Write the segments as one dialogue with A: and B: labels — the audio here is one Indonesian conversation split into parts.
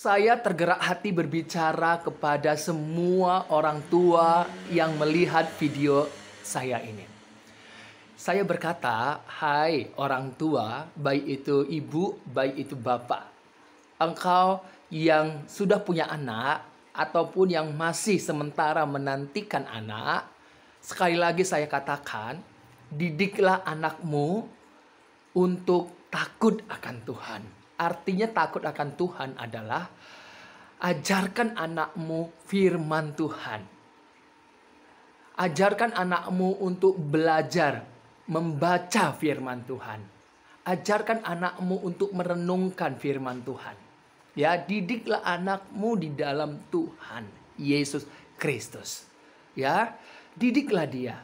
A: Saya tergerak hati berbicara kepada semua orang tua yang melihat video saya ini. Saya berkata, hai orang tua, baik itu ibu, baik itu bapak. Engkau yang sudah punya anak ataupun yang masih sementara menantikan anak, sekali lagi saya katakan, didiklah anakmu untuk takut akan Tuhan. Artinya takut akan Tuhan adalah ajarkan anakmu firman Tuhan. Ajarkan anakmu untuk belajar membaca firman Tuhan. Ajarkan anakmu untuk merenungkan firman Tuhan. Ya, didiklah anakmu di dalam Tuhan Yesus Kristus. Ya, didiklah dia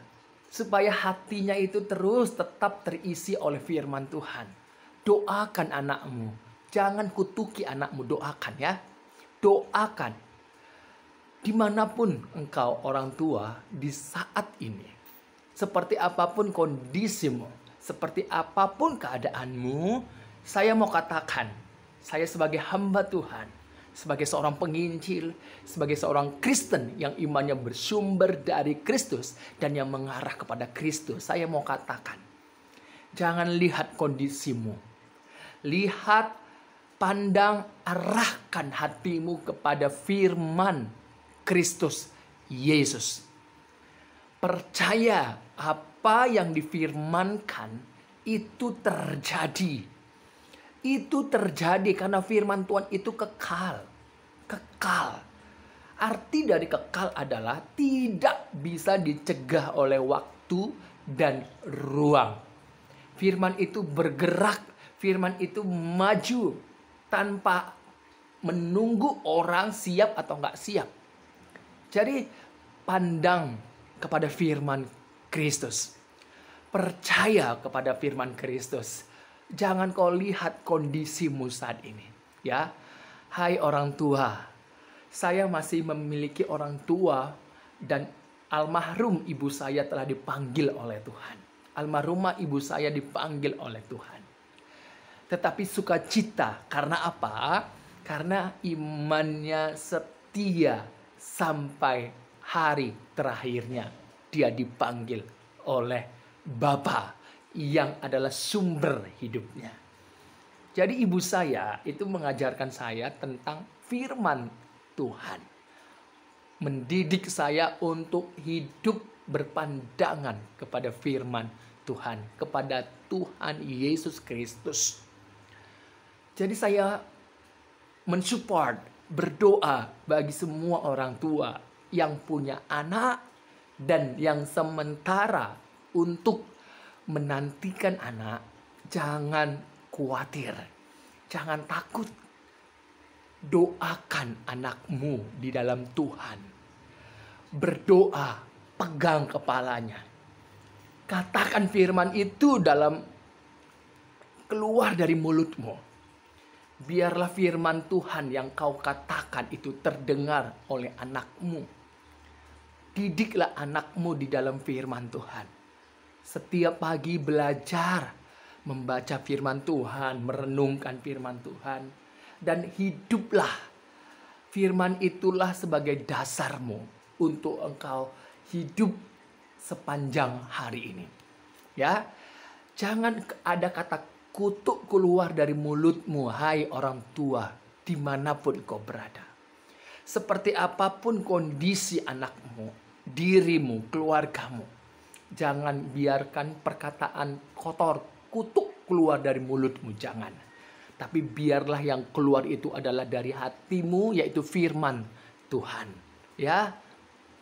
A: supaya hatinya itu terus tetap terisi oleh firman Tuhan. Doakan anakmu. Jangan kutuki anakmu, doakan ya. Doakan. Dimanapun engkau orang tua di saat ini. Seperti apapun kondisimu. Seperti apapun keadaanmu. Saya mau katakan. Saya sebagai hamba Tuhan. Sebagai seorang penginjil. Sebagai seorang Kristen yang imannya bersumber dari Kristus. Dan yang mengarah kepada Kristus. Saya mau katakan. Jangan lihat kondisimu. Lihat, pandang, arahkan hatimu kepada firman Kristus Yesus. Percaya apa yang difirmankan itu terjadi. Itu terjadi karena firman Tuhan itu kekal. Kekal. Arti dari kekal adalah tidak bisa dicegah oleh waktu dan ruang. Firman itu bergerak. Firman itu maju tanpa menunggu orang siap atau nggak siap. Jadi pandang kepada firman Kristus. Percaya kepada firman Kristus. Jangan kau lihat kondisimu saat ini. Ya, hai orang tua. Saya masih memiliki orang tua dan almarhum ibu saya telah dipanggil oleh Tuhan. Almarhumah ibu saya dipanggil oleh Tuhan. Tetapi sukacita. Karena apa? Karena imannya setia sampai hari terakhirnya. Dia dipanggil oleh Bapa yang adalah sumber hidupnya. Jadi ibu saya itu mengajarkan saya tentang firman Tuhan. Mendidik saya untuk hidup berpandangan kepada firman Tuhan. Kepada Tuhan Yesus Kristus. Jadi saya mensupport, berdoa bagi semua orang tua yang punya anak dan yang sementara untuk menantikan anak. Jangan khawatir, jangan takut. Doakan anakmu di dalam Tuhan. Berdoa, pegang kepalanya. Katakan firman itu dalam keluar dari mulutmu. Biarlah firman Tuhan yang kau katakan itu terdengar oleh anakmu. Didiklah anakmu di dalam firman Tuhan. Setiap pagi belajar membaca firman Tuhan, merenungkan firman Tuhan. Dan hiduplah. Firman itulah sebagai dasarmu untuk engkau hidup sepanjang hari ini. Ya, jangan ada kata kutuk keluar dari mulutmu, hai orang tua, dimanapun kau berada. Seperti apapun kondisi anakmu, dirimu, keluargamu. Jangan biarkan perkataan kotor, kutuk keluar dari mulutmu, jangan. Tapi biarlah yang keluar itu adalah dari hatimu, yaitu firman Tuhan. Ya,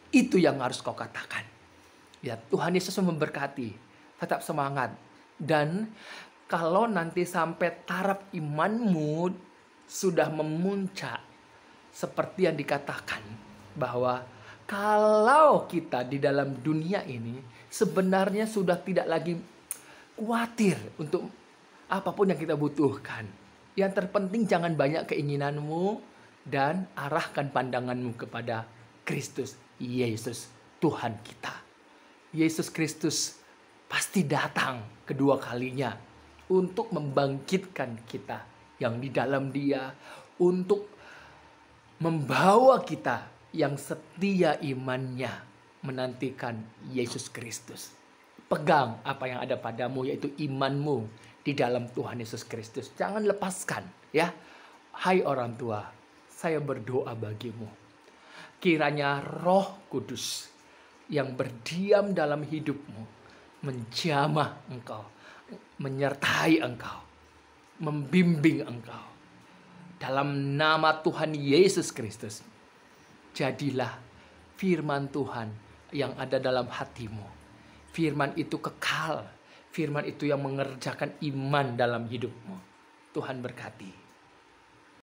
A: itu yang harus kau katakan. Ya, Tuhan Yesus memberkati. Tetap semangat. Dan kalau nanti sampai taraf imanmu sudah memuncak, seperti yang dikatakan bahwa kalau kita di dalam dunia ini sebenarnya sudah tidak lagi khawatir untuk apapun yang kita butuhkan. Yang terpenting jangan banyak keinginanmu dan arahkan pandanganmu kepada Kristus Yesus Tuhan kita. Yesus Kristus pasti datang kedua kalinya untuk membangkitkan kita yang di dalam Dia, untuk membawa kita yang setia imannya menantikan Yesus Kristus. Pegang apa yang ada padamu, yaitu imanmu di dalam Tuhan Yesus Kristus. Jangan lepaskan ya. Hai orang tua, saya berdoa bagimu. Kiranya Roh Kudus yang berdiam dalam hidupmu menjamah engkau, menyertai engkau, membimbing engkau. Dalam nama Tuhan Yesus Kristus, jadilah firman Tuhan yang ada dalam hatimu. Firman itu kekal. Firman itu yang mengerjakan iman dalam hidupmu. Tuhan berkati.